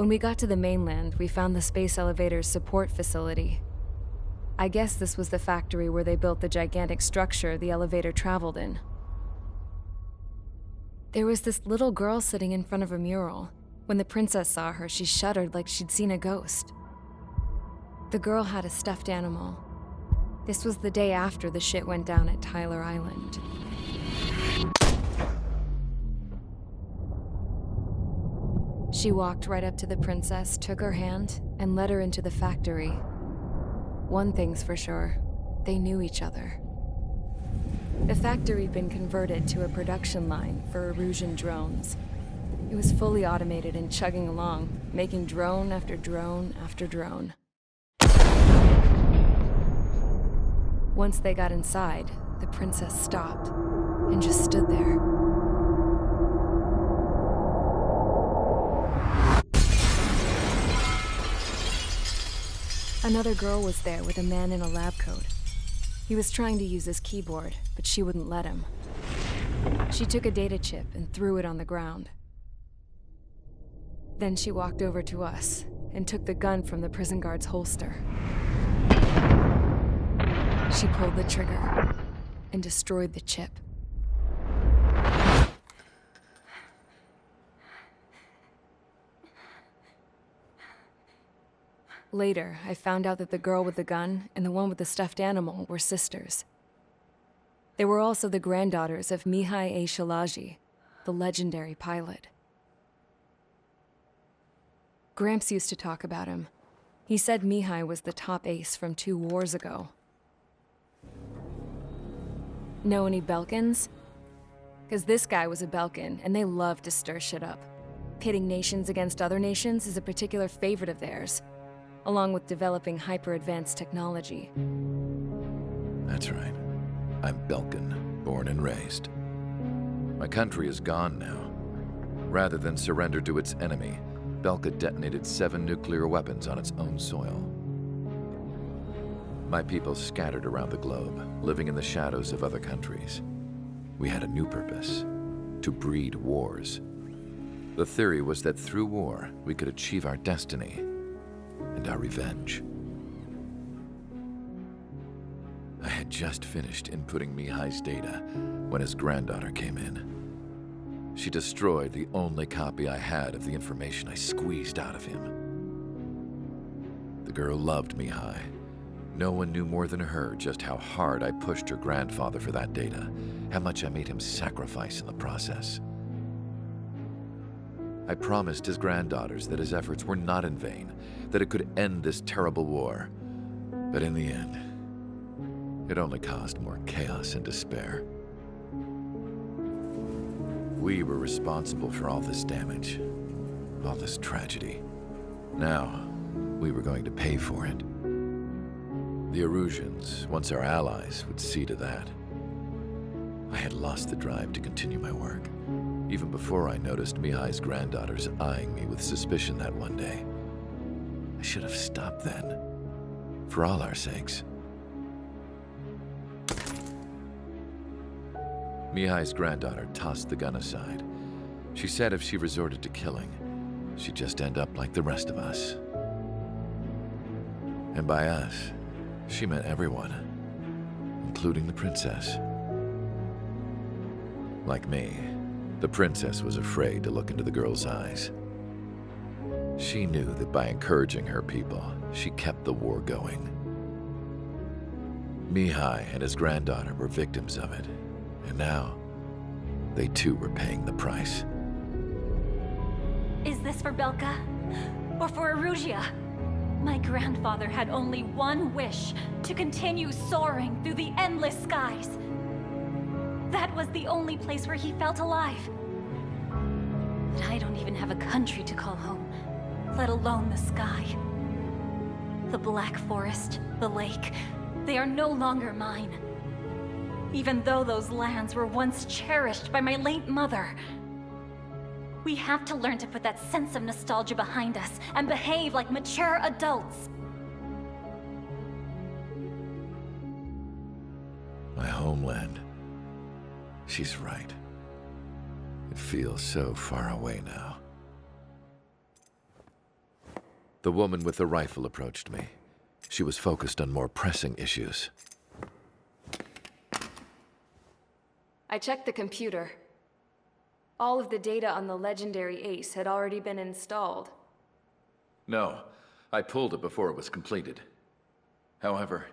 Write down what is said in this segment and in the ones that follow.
When we got to the mainland, we found the space elevator's support facility. I guess this was the factory where they built the gigantic structure the elevator traveled in. There was this little girl sitting in front of a mural. When the princess saw her, she shuddered like she'd seen a ghost. The girl had a stuffed animal. This was the day after the shit went down at Tyler Island. She walked right up to the princess, took her hand, and led her into the factory. One thing's for sure, they knew each other. The factory had been converted to a production line for Erusian drones. It was fully automated and chugging along, making drone after drone after drone. Once they got inside, the princess stopped and just stood there. Another girl was there with a man in a lab coat. He was trying to use his keyboard, but she wouldn't let him. She took a data chip and threw it on the ground. Then she walked over to us and took the gun from the prison guard's holster. She pulled the trigger and destroyed the chip. Later, I found out that the girl with the gun and the one with the stuffed animal were sisters. They were also the granddaughters of Mihai A. Shalaji, the legendary pilot. Gramps used to talk about him. He said Mihai was the top ace from 2 wars ago. Know any Belkans? Because this guy was a Belkan, and they love to stir shit up. Pitting nations against other nations is a particular favorite of theirs, along with developing hyper-advanced technology. That's right. I'm Belkan, born and raised. My country is gone now. Rather than surrender to its enemy, Belka detonated 7 nuclear weapons on its own soil. My people scattered around the globe, living in the shadows of other countries. We had a new purpose: to breed wars. The theory was that through war, we could achieve our destiny and our revenge. I had just finished inputting Mihai's data when his granddaughter came in. She destroyed the only copy I had of the information I squeezed out of him. The girl loved Mihai. No one knew more than her just how hard I pushed her grandfather for that data, how much I made him sacrifice in the process. I promised his granddaughters that his efforts were not in vain, that it could end this terrible war. But in the end, it only caused more chaos and despair. We were responsible for all this damage, all this tragedy. Now, we were going to pay for it. The Erusians, once our allies, would see to that. I had lost the drive to continue my work, even before I noticed Mihai's granddaughters eyeing me with suspicion that one day. I should have stopped then, for all our sakes. Mihai's granddaughter tossed the gun aside. She said if she resorted to killing, she'd just end up like the rest of us. And by us, she meant everyone, including the princess. Like me, the princess was afraid to look into the girl's eyes. She knew that by encouraging her people, she kept the war going. Mihai and his granddaughter were victims of it, and now, they too were paying the price. Is this for Belka? Or for Erusia? My grandfather had only one wish: to continue soaring through the endless skies. That was the only place where he felt alive. But I don't even have a country to call home, let alone the sky. The Black Forest, the lake, they are no longer mine. Even though those lands were once cherished by my late mother. We have to learn to put that sense of nostalgia behind us and behave like mature adults. My homeland. She's right. It feels so far away now. The woman with the rifle approached me. She was focused on more pressing issues. I checked the computer. All of the data on the legendary Ace had already been installed. No, I pulled it before it was completed. However,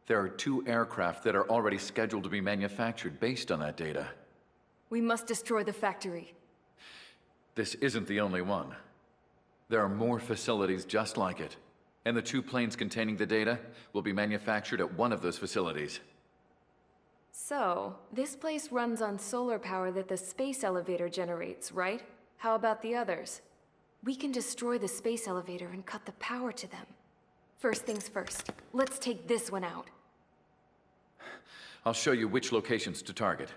there are 2 aircraft that are already scheduled to be manufactured based on that data. We must destroy the factory. This isn't the only one. There are more facilities just like it, and the 2 planes containing the data will be manufactured at one of those facilities. So, this place runs on solar power that the space elevator generates, right? How about the others? We can destroy the space elevator and cut the power to them. First things first, let's take this one out. I'll show you which locations to target.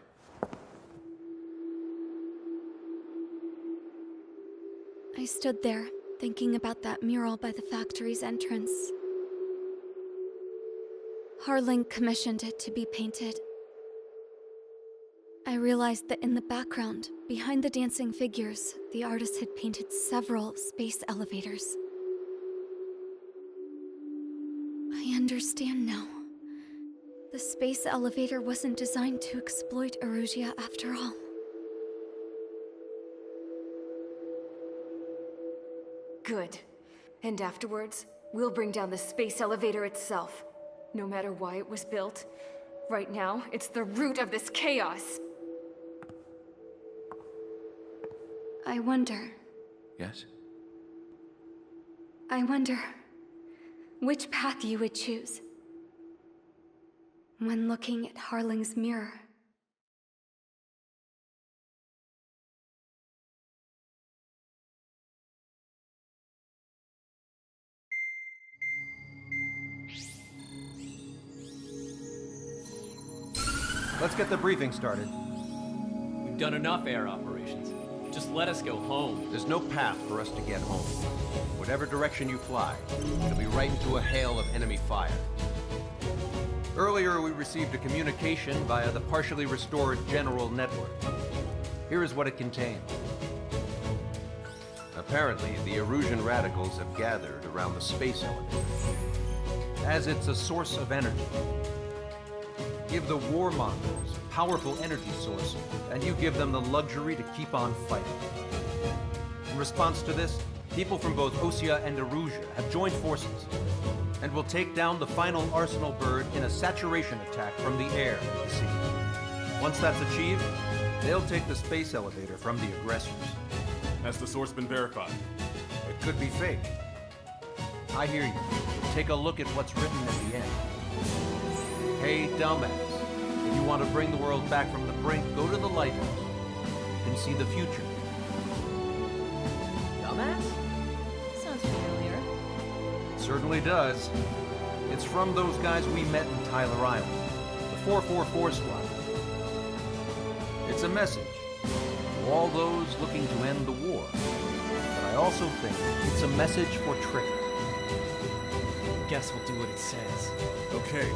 I stood there, thinking about that mural by the factory's entrance. Harling commissioned it to be painted. I realized that in the background, behind the dancing figures, the artist had painted several space elevators. I understand now. The space elevator wasn't designed to exploit Erusia after all. Good. And afterwards, we'll bring down the space elevator itself. No matter why it was built, right now, it's the root of this chaos. I wonder which path you would choose when looking at Harling's mirror. Let's get the briefing started. We've done enough air operations. Just let us go home. There's no path for us to get home. Whatever direction you fly, it'll be right into a hail of enemy fire. Earlier, we received a communication via the partially restored general network. Here is what it contained. Apparently, the Erusian radicals have gathered around the space elevator, as it's a source of energy. Give the warmongers a powerful energy source, and you give them the luxury to keep on fighting. In response to this, people from both Osea and Erusia have joined forces, and will take down the final Arsenal bird in a saturation attack from the air to the sea. Once that's achieved, they'll take the space elevator from the aggressors. Has the source been verified? It could be fake. I hear you. Take a look at what's written at the end. Hey, dumbass. If you want to bring the world back from the brink, go to the lighthouse. You can see the future. Dumbass? Sounds familiar. It certainly does. It's from those guys we met in Tyler Island, the 444 squad. It's a message to all those looking to end the war. But I also think it's a message for Trigger. Guess we'll do what it says. Okay.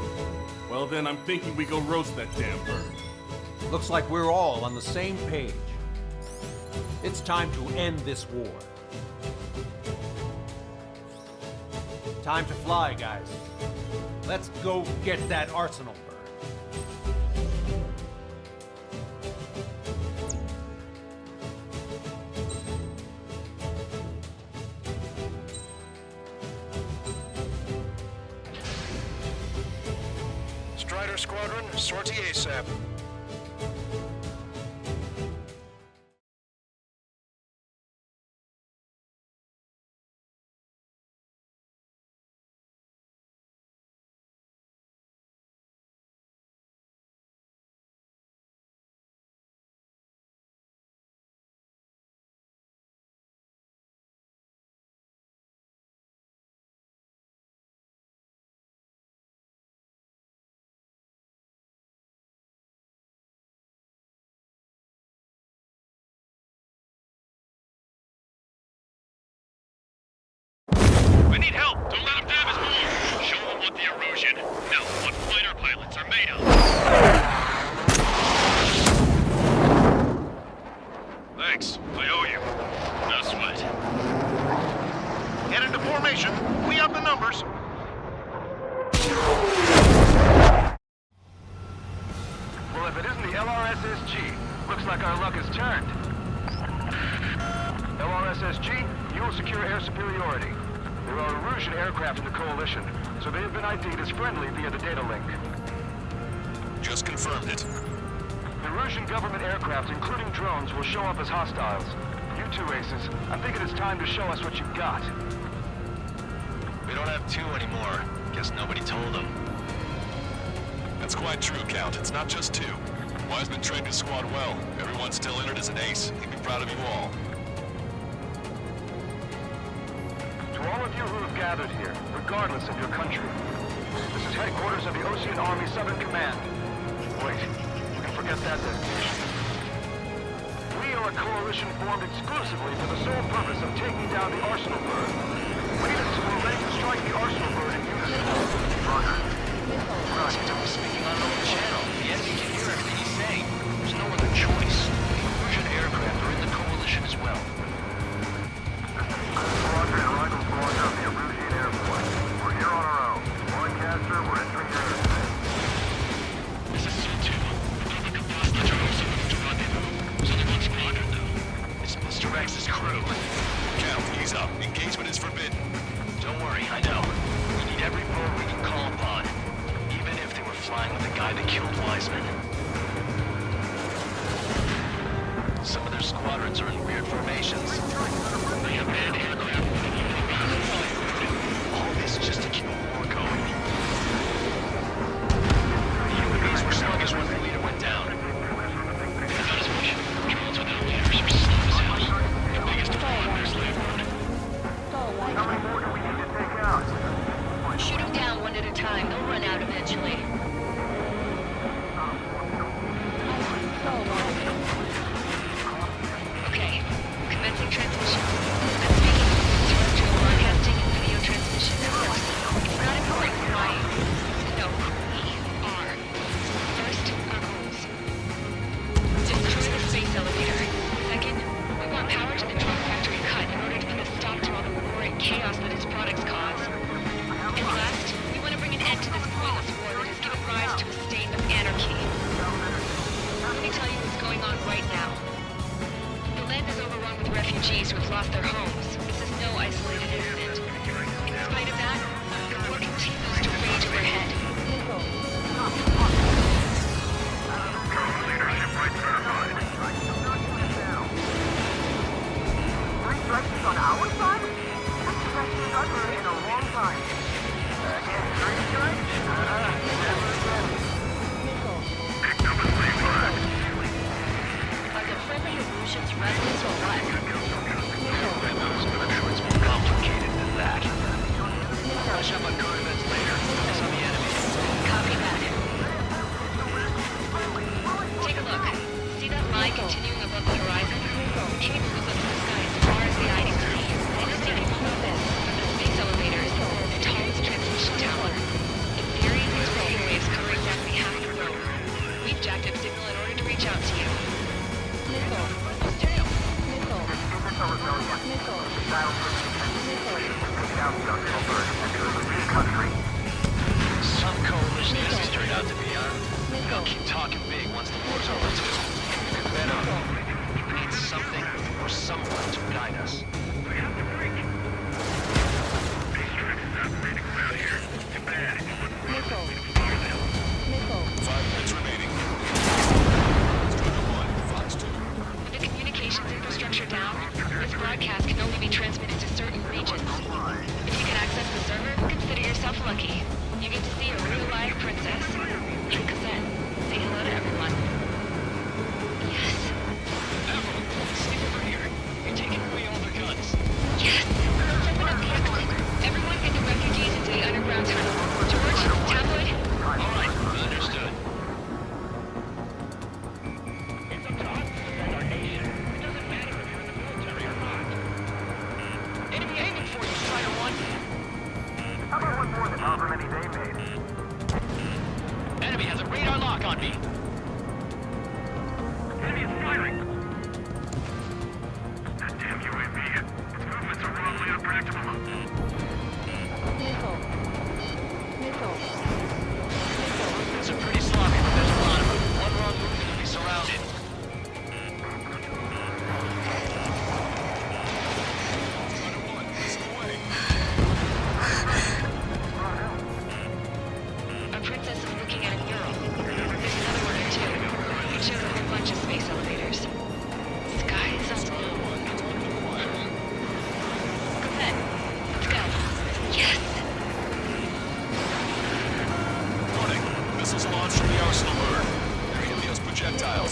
Well then, I'm thinking we go roast that damn bird. Looks like we're all on the same page. It's time to end this war. Time to fly, guys. Let's go get that Arsenal bird. Strider Squadron, sortie ASAP. orders. Well, if it isn't the LRSSG, looks like our luck has turned. LRSSG, you will secure air superiority. There are Erusian aircraft in the Coalition, so they have been ID'd as friendly via the data link. Just confirmed it. The Erusian government aircraft, including drones, will show up as hostiles. You two aces, I'm thinking it's time to show us what you've got. We don't have 2 anymore. Guess nobody told them. That's quite true, Count. It's not just 2. Wiseman trained his squad well. Everyone's still entered as an ace. He'd be proud of you all. To all of you who have gathered here, regardless of your country, this is headquarters of the Ocean Army Southern Command. Wait, you can forget that designation. We are a coalition formed exclusively for the sole purpose of taking down the Arsenal Bird. Latest, we're ready to strike the Arsenal Bird in unison. Roger. We're speaking on our own channel. The enemy can hear everything he's saying. There's no other choice. The Erusian aircraft are in the Coalition as well. Squadron and Rifle Squadron of the Erusian Air Force. We're here on our own. Broadcaster, we're entering your airspace. This is C2. The drones are moving to rendezvous. There's only one squadron, though. It's Mr. X's crew. Count, ease up. Engagement is forbidden. Don't worry, I know. We need every boat we can call upon. Even if they were flying with the guy that killed Wiseman. Some of their squadrons are in weird formations. They have manned aircraft. All this just to keep a war going. The UAVs were sluggish once the leader went down. Not as much. Drones without leaders are slow as hell. The biggest deployment is landborne. How many more do we need to take out? Shoot them down one at a time. They'll run out eventually. Okay, commencing transmission. I'm speaking terrestrial broadcasting and video transmission networks. It's not important why. No, we are. First, our goals. Destroy the space elevator. Second, we want power to the drug factory cut in order to put a stop to all the war and chaos that its products cause. And last, we want to bring an end to this pointless war that has given rise to a state of anarchy. Let me tell you what's going on right now. The land is overrun with refugees who have lost their homes. This is no isolated incident. In spite of that, the war continues to rage overhead. Leadership right certified. Three strikes on our side? This strike is under in a long time. Again, 3 strikes? Never again. Picked up a free flag. Are the friendly Erusians rebels or what? Rebels, but I'm sure it's more complicated than that. Brush up on coordinates later. Focus on the enemy. Copy that. Take a look. See that line continuing above the horizon? The cable goes up to the sky as far as the eye can see. I know that people know this, but the space elevator is the tallest transmission tower. In theory, there's radio waves covering roughly half the road. We've jacked up signal in order to reach out to you. Some coalition this turned out to be, huh? They'll keep talking big once the war's over, too. Better, we need something or someone to guide us. We have to break. These tracks is operating around here. Too bad. It wouldn't work. Fire them. 5 minutes remaining. Strider 1, Fox 2. With the communications infrastructure down, this broadcast can only be transmitted to certain regions. If you can access the server, consider yourself lucky. You get to see a real-life princess. Hit cassette. Say hello to everyone. Yes. Admiral, sneak over here. You're taking away all their guns. Yes! Open up the exit. Everyone get the refugees into the underground tunnel. George, tabloid. All right, understood. It's up to us to defend our nation. It doesn't matter if you're in the military or not. Enemy aiming for you, Strider 1. How about one more than however many they made? Enemy has a radar lock on me. Enemy is firing! That damn UAV. Its movements are wrongly unpredictable.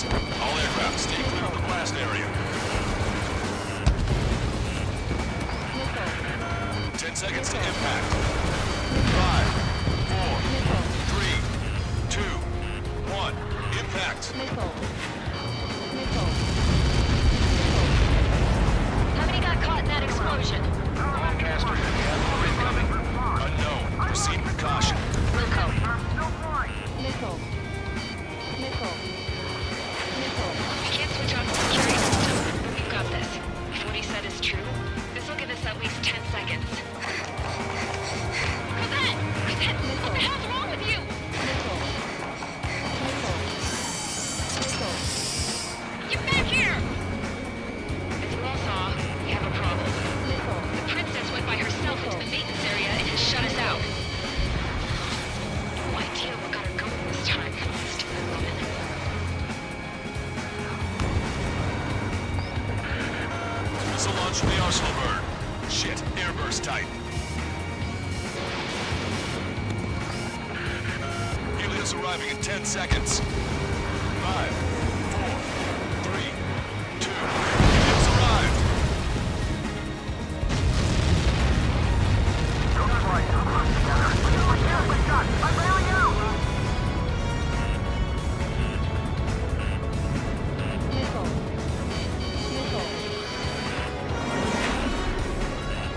Advising. All aircraft, stay clear of the blast area. 10 seconds to impact. 5, 4, 3, 2, 1. Impact. How many got caught in that explosion? Lancaster, you have more incoming. Unknown. Proceed with caution. Wilco. We can't switch off the security system, but we've got this. If what he said is true, this will give us at least 10 seconds. Cosette! Cosette! What the hell's wrong with you? Get back here! As you all saw, we have a problem. The princess went by herself into the maintenance area and has shut us out. No idea what got her going this time. Stupid woman. Missile launch from the arsenal bird. Shit, airburst tight. Helios arriving in 10 seconds. 5, 4, 3, 2. Helios arrived.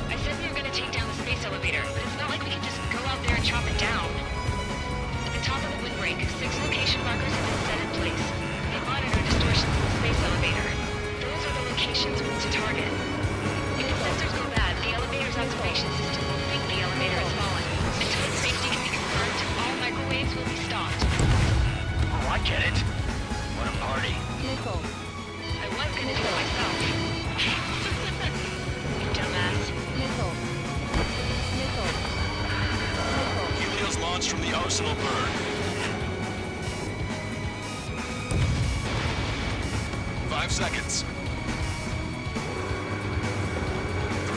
I said we were gonna take down the space elevator, but it's not like we can just go out there and chop it down. At the top of the windbreak, 6 location markers have been set in place. They monitor distortions in the space elevator. Those are the locations we need to target. If the sensors go bad, the elevator's observation system will think the elevator has fallen. Until its safety can be confirmed, all microwaves will be stopped. Oh, I get it. What a party. I was gonna do it myself. You dumbass. Helios launched from the arsenal bird. 5 seconds. 3,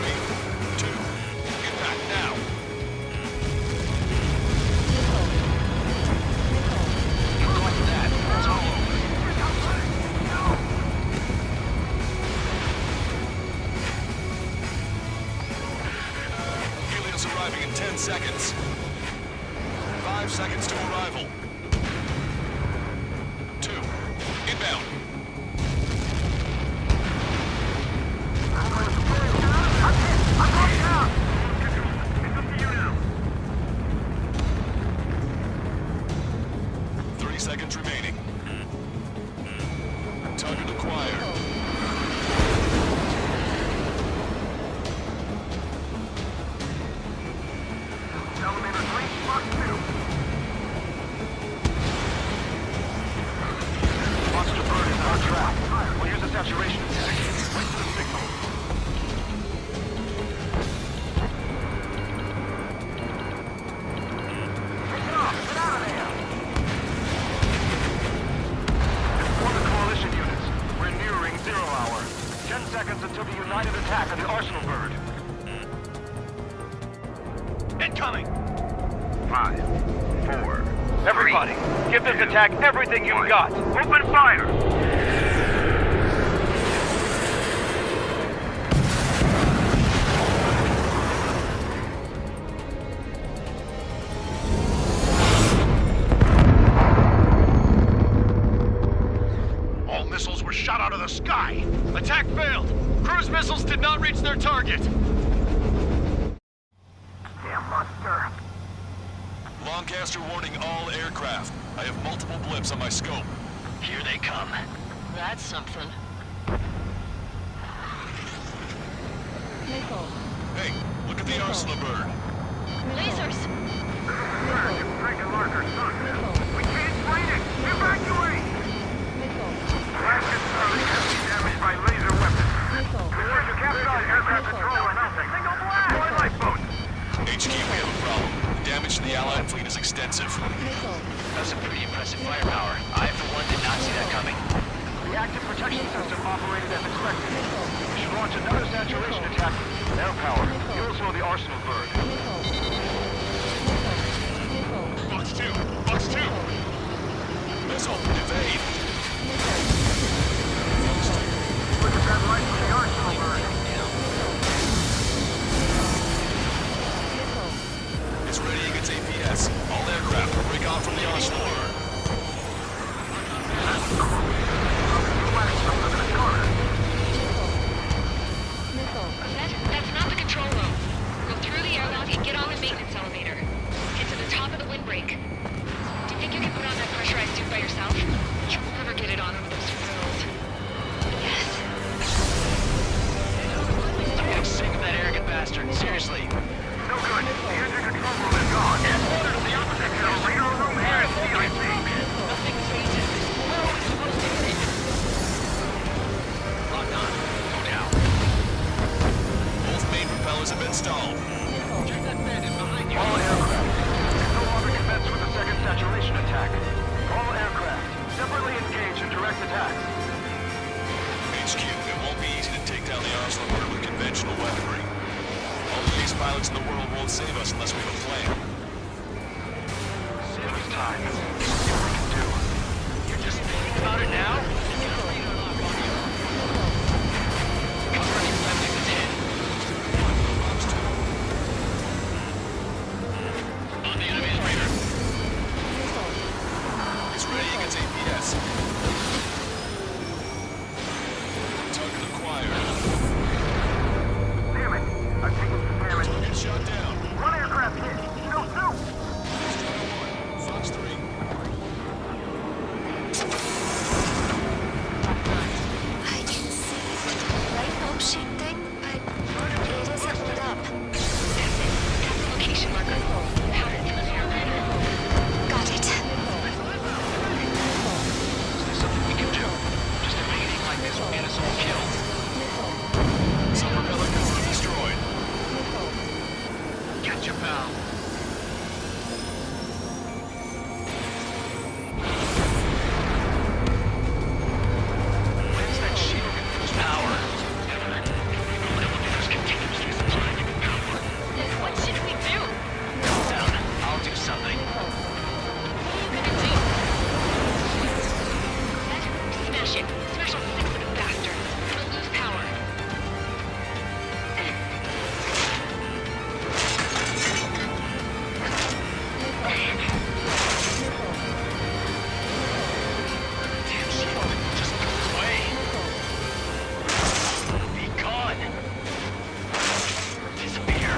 2, impact now. You're going for that. It's all over. Helios arriving in 10 seconds. 5 seconds to arrival. 2, inbound. Seconds remaining. Target acquired. Elevator 3, Mark 2. Monster bird is on track. We'll use a saturation attack. Wait for the signal. Take it off! Get out of there! Inform the coalition units. We're nearing 0 hour. 10 seconds until the united attack on the arsenal bird. Incoming! 5, 4. Everybody, give this attack everything you've got. Open fire! All missiles were shot out of the sky. Attack failed. Cruise missiles did not reach their target. Damn monster. Lancaster warning all aircraft. I have multiple blips on my scope. Here they come. That's something. Hey, look at the arsenal bird. Lasers! Dragon marker, son. We can't fight it! Evacuate! Blasted service has been damaged by laser weapons. Report to capsize aircraft control announcing. Single blast! Deploy lifeboats! HQ, we have a problem. The damage to the Allied fleet is extensive. That's some pretty impressive firepower. I, for one, did not see that coming. The active protection system operated as expected. We should launch another saturation attack. Air power. You'll slow the arsenal bird. Box 2! Box 2! Missile, evade! APS. All aircraft will break off from the onslaught. That's not the control room. Go through the airlock and get on the maintenance elevator. Get to the top of the windbreak. Do you think you can put on that pressurized suit by yourself? You'll never get it on over those rails. Yes. I'm getting sick of that arrogant bastard. Seriously. No good. The engine control room is gone. Get order to the opposite control radar room here at CIC. Nothing phases. Where are we supposed to hit? Lock on. Go down. Both main propellers have been stalled. Check that bandit behind you. All aircraft. Can no longer commence with the second saturation attack. All aircraft. Separately engage in direct attacks. HQ, it won't be easy to take down the onslaught order with conventional weaponry. All the ace pilots in the world won't save us unless we have a plan. Save us time. See what we can do. You're just thinking about it now? Cover any landing that's hit. On the enemy's radar. He's ready against APS. Target acquired. Damn it. I've taken some damage. Get shot down. One aircraft hit. No, two. Fox 3. I can see the light bulb shape thing, but it isn't lit up. That's it. That's the location marker. Power it from the generator. Got it. There's something we can do. Just evading like this will get us all killed. Some propeller cover destroyed. Get your pal. When's that shield gonna lose power? The elevators continuously supplying you with power. What should we do? Calm down. I'll do something. What are you gonna do? Smash it. Smash all 6 of the bastards. It'll lose power. Damn shield. Just look this way. Be gone. Disappear.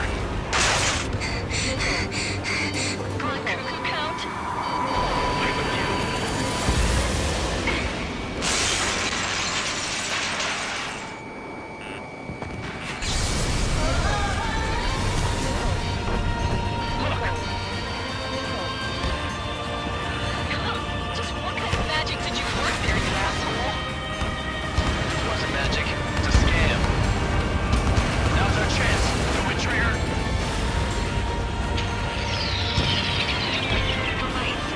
Come on, cuckoo count. I'm with you. Just what kind of magic did you work there, you asshole? It wasn't magic. It's a scam. Now's our chance. Do it, trigger. The lights.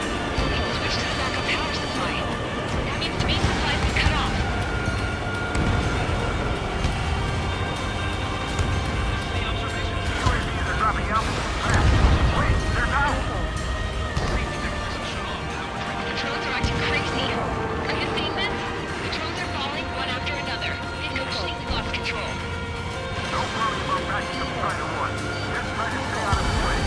Switch to the backup power supply. That means the main supply's been cut off. UAVs are dropping altitude fast. Wait, they're down. Controls are acting crazy. Are you seeing this? Controls are falling one after another. They've completely lost control. Don't worry about backing up Strider 1. Just try to stay out of his way.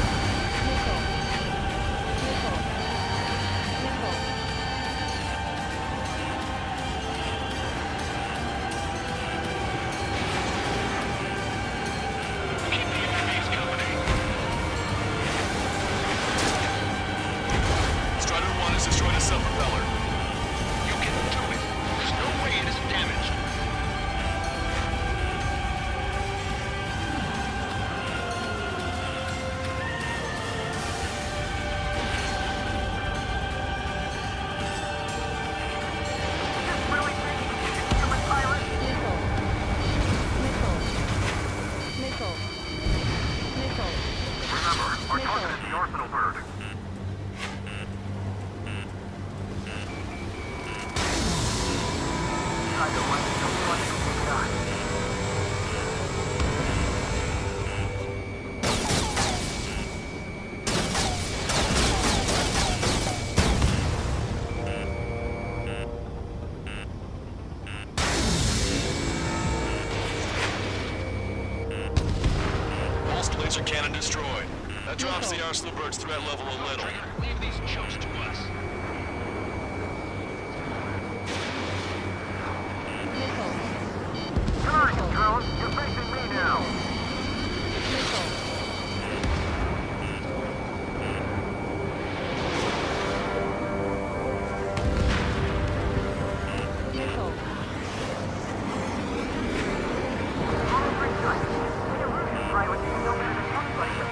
Keep the enemy's company. Strider 1 has destroyed a sub-propeller. You can do it. There's no way it isn't damaged. Just really think you can be a human pilot? Remember, our target is the Arsenal bird. I don't like it. Don't like it. Pulsed laser cannon destroyed. That's right. drops the Arsenal Bird's threat level a little. Leave these chumps to us. Target drone, you're facing me now.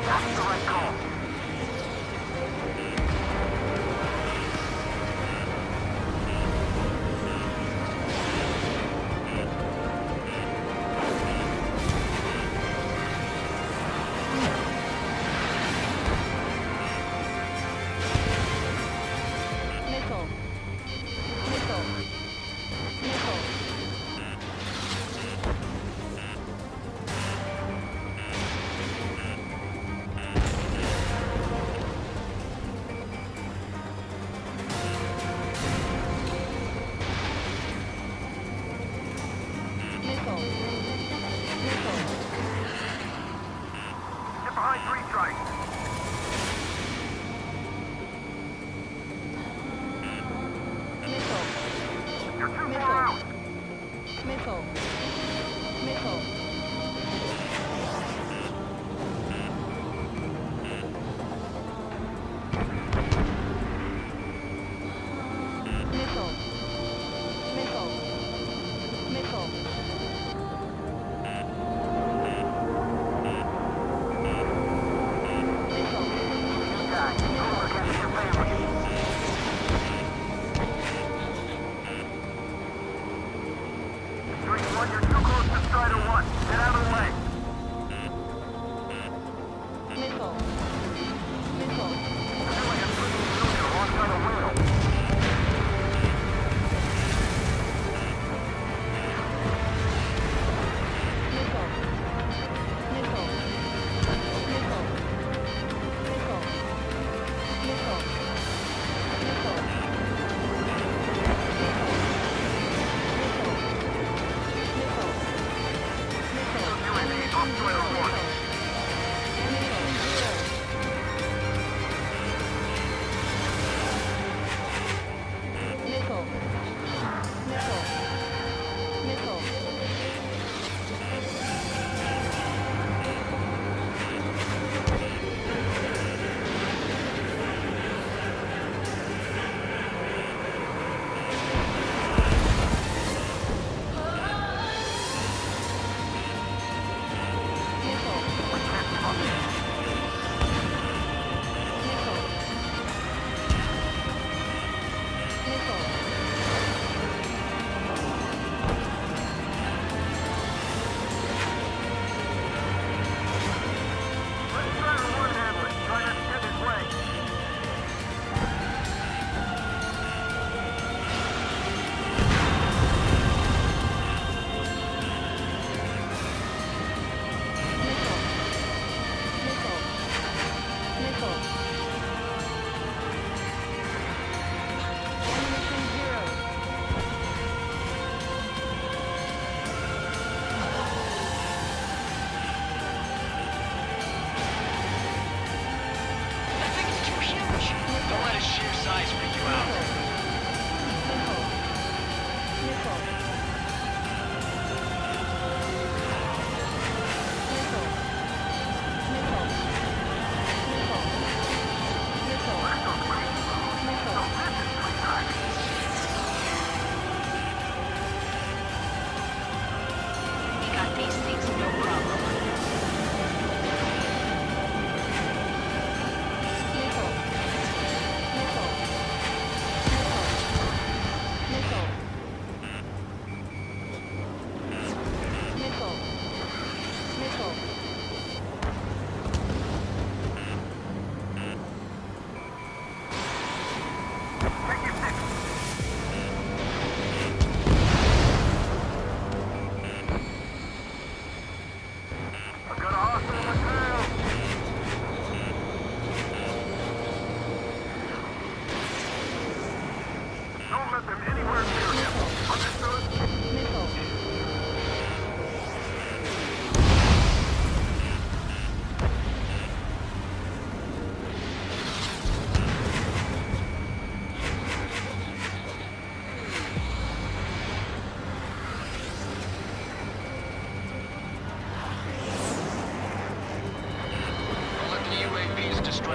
That's the right call.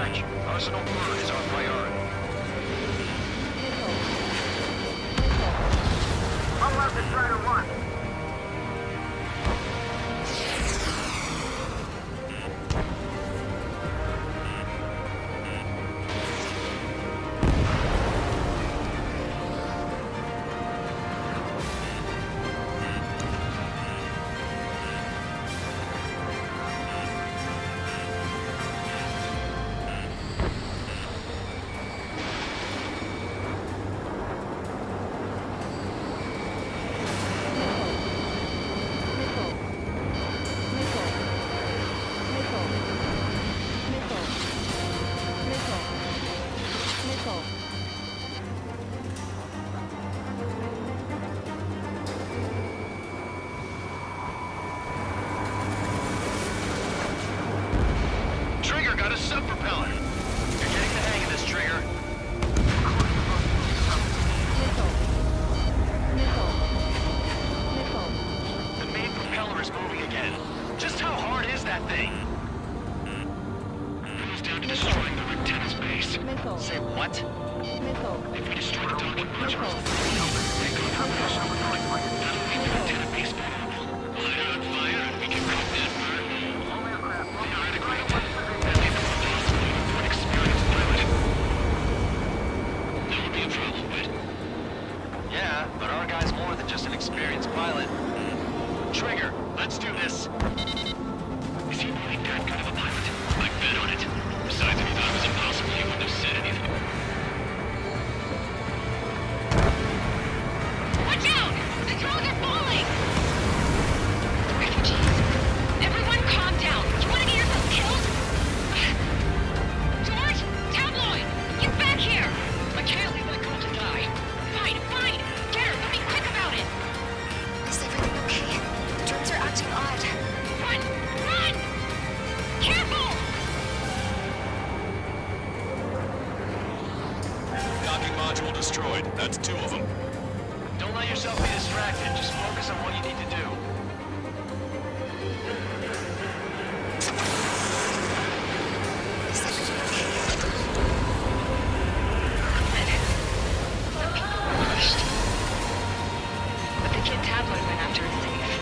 distract you. Arsenal Bird is our priority. I'm left to Strider 1. Trigger got a sub-propeller. You're getting the hang of this, Trigger. The main propeller is moving again. Just how hard is that thing? It goes down to destroying the Rectenna's base. Say what? If we destroy the docking modules, they go down that'll leave the Rectenna base vulnerable. We'll light it on fire and we can rock that bird. Theoretically, that'd be the most possible for an experienced pilot. That would be a problem, but... Yeah, but our guy's more than just an experienced pilot. Trigger, let's do this. Is he really that good of a pilot? I'd bet on it. Besides, if he thought it was impossible, he wouldn't have said anything. Watch out! The drones are falling! Refugees. Everyone calm down. You want to get yourself killed? George? Tabloid! Get back here! I can't leave my girl to die. Fine, fine! Get her! But be quick about it! Is everything okay? The drones are acting odd. Run! Run! Careful! Docking module destroyed. That's 2 of them. Don't let yourself be distracted. Just focus on what you need to do. Is everything okay? Some people were pushed. But the kid Tabloid went after his safe.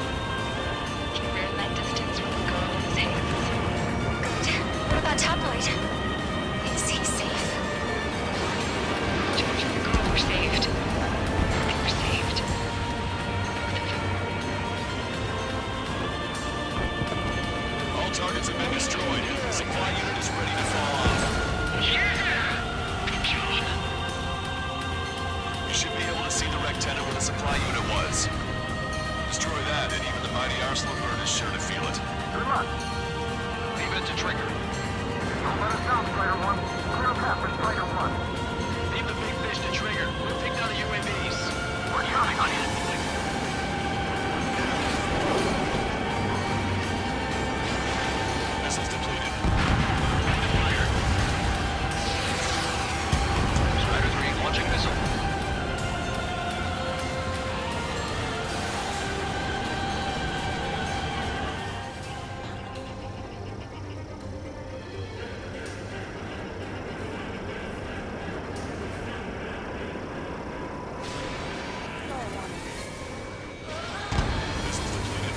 He ran that distance with the girl in his hands. Good. What about Tabloid? Is he safe? George and the girl were saved. They were saved. All targets have been destroyed. Supply unit is ready to fall off. Good job. You should be able to see the Rectenna where the supply unit was. Destroy that, and even the mighty Arsenal Bird is sure to feel it. Good luck. Leave it to Trigger. Don't let us down, Strider 1. Clear a path for Strider 1. Leave the big fish to Trigger. We'll take down the UAVs. We're counting on you. Missiles depleted. Fire. Strider 3 launching missile. Missiles depleted.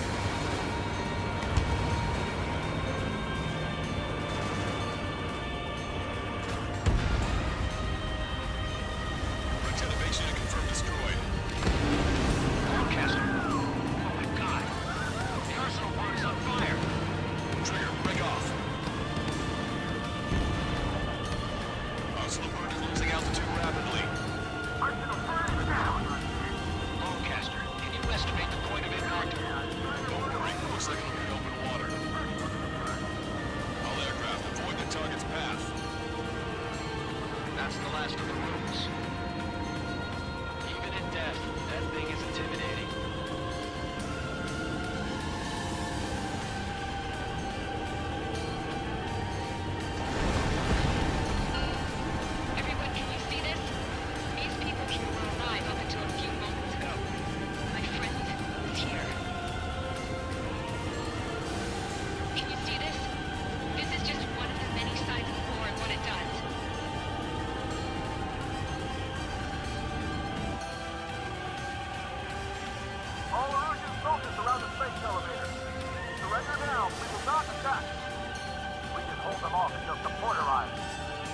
Rectenna base unit confirmed destroyed. Broadcaster. Oh my god. The Arsenal Bird is on fire. Trigger, break off. Arsenal Bird is losing altitude rapidly. Broadcaster, can you estimate the point of impact? Don't worry, looks like it'll be open water. All aircraft, avoid the target's path. That's the last of the rules. Even in death, that thing is intimidating. Everyone, can you see this? These people here were alive up until a few moments ago. My friend is here. Can you see this? This is just one of the many sides of the war and what it space elevator. Surrender now. We will not attack. We can hold them off until support arrives.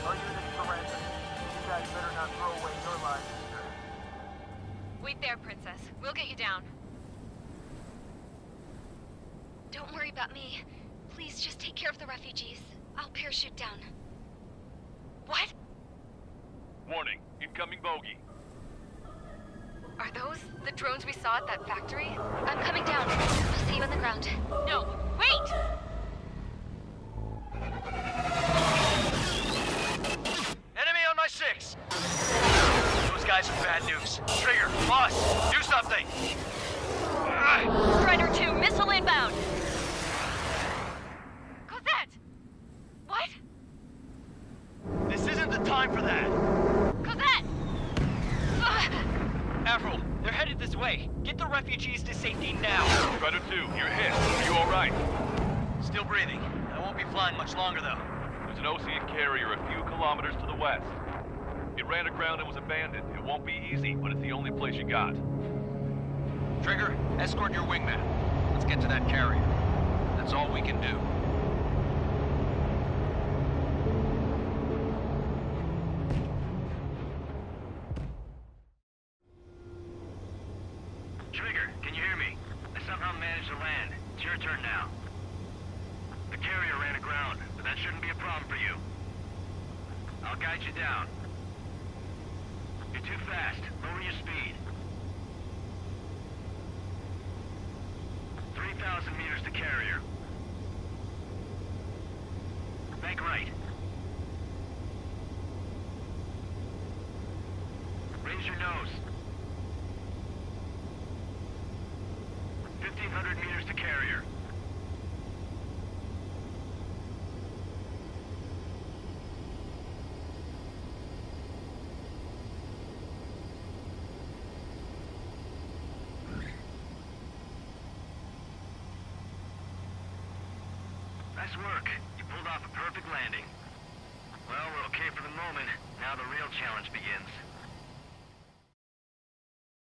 Our units surrender. You guys better not throw away your lives either. Wait there, Princess. We'll get you down. Don't worry about me. Please just take care of the refugees. I'll parachute down. What? Warning. Incoming bogey. Are those the drones we saw at that factory? I'm coming down. I'll see you on the ground. No, wait! Enemy on my 6! Those guys are bad news. Trigger, boss, do something! Strider 2, missile inbound! Cosette! What? This isn't the time for that! Cosette! Avril, they're headed this way. Get the refugees to safety now. Strider 2, you're hit. Are you alright? Still breathing. I won't be flying much longer, though. There's an Ocean carrier a few kilometers to the west. It ran aground and was abandoned. It won't be easy, but it's the only place you got. Trigger, escort your wingman. Let's get to that carrier. That's all we can do. Trigger, can you hear me? I somehow managed to land. It's your turn now. The carrier ran aground, but that shouldn't be a problem for you. I'll guide you down. You're too fast. Lower your speed. 3,000 meters to carrier. Bank right. Raise your nose. 1,500 meters to carrier. Nice work. You pulled off a perfect landing. Well, we're okay for the moment. Now the real challenge begins.